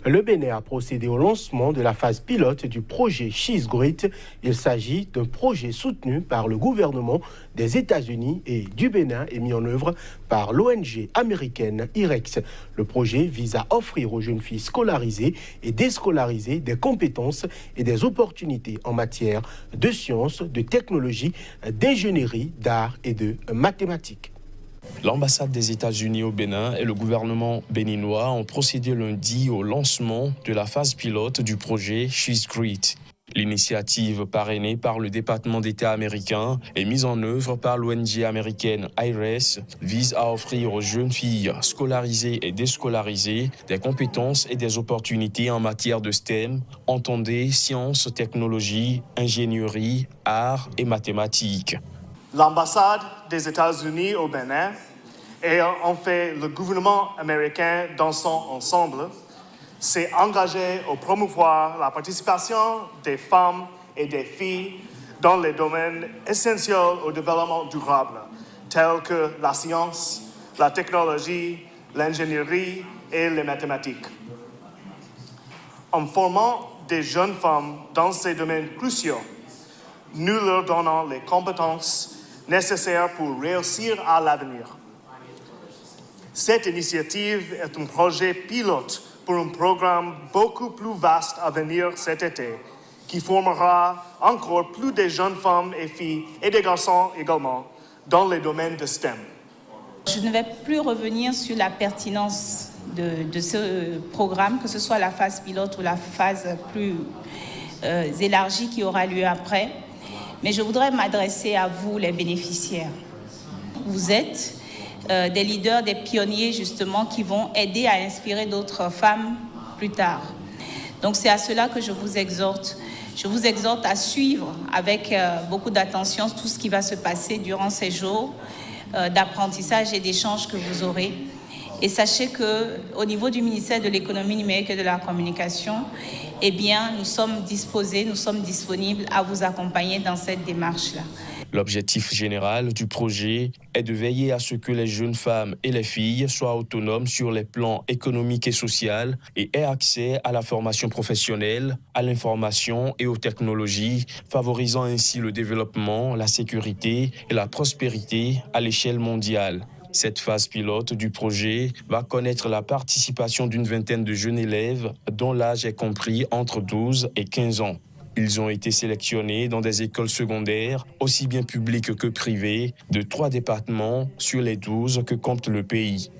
Le Bénin a procédé au lancement de la phase pilote du projet She's Great. Il s'agit d'un projet soutenu par le gouvernement des États-Unis et du Bénin et mis en œuvre par l'ONG américaine IREX. Le projet vise à offrir aux jeunes filles scolarisées et déscolarisées des compétences et des opportunités en matière de sciences, de technologie, d'ingénierie, d'art et de mathématiques. L'ambassade des États-Unis au Bénin et le gouvernement béninois ont procédé lundi au lancement de la phase pilote du projet She's Great. L'initiative parrainée par le département d'État américain et mise en œuvre par l'ONG américaine IRES vise à offrir aux jeunes filles scolarisées et déscolarisées des compétences et des opportunités en matière de STEM, entendez sciences, technologies, ingénierie, arts et mathématiques. L'ambassade des États-Unis au Bénin et en fait le gouvernement américain dans son ensemble s'est engagé à promouvoir la participation des femmes et des filles dans les domaines essentiels au développement durable, tels que la science, la technologie, l'ingénierie et les mathématiques. En formant des jeunes femmes dans ces domaines cruciaux, nous leur donnons les compétences nécessaires pour réussir à l'avenir. Cette initiative est un projet pilote pour un programme beaucoup plus vaste à venir cet été, qui formera encore plus de jeunes femmes et filles et des garçons également dans les domaines de STEM. Je ne vais plus revenir sur la pertinence de ce programme, que ce soit la phase pilote ou la phase plus élargie qui aura lieu après. Mais je voudrais m'adresser à vous, les bénéficiaires. Vous êtes des leaders, des pionniers, justement, qui vont aider à inspirer d'autres femmes plus tard. Donc, c'est à cela que je vous exhorte. Je vous exhorte à suivre avec beaucoup d'attention tout ce qui va se passer durant ces jours d'apprentissage et d'échange que vous aurez. Et sachez qu'au niveau du ministère de l'économie numérique et de la communication, eh bien, nous sommes disposés, nous sommes disponibles à vous accompagner dans cette démarche-là. L'objectif général du projet est de veiller à ce que les jeunes femmes et les filles soient autonomes sur les plans économiques et sociaux et aient accès à la formation professionnelle, à l'information et aux technologies, favorisant ainsi le développement, la sécurité et la prospérité à l'échelle mondiale. Cette phase pilote du projet va connaître la participation d'une vingtaine de jeunes élèves dont l'âge est compris entre 12 et 15 ans. Ils ont été sélectionnés dans des écoles secondaires, aussi bien publiques que privées, de 3 départements sur les 12 que compte le pays.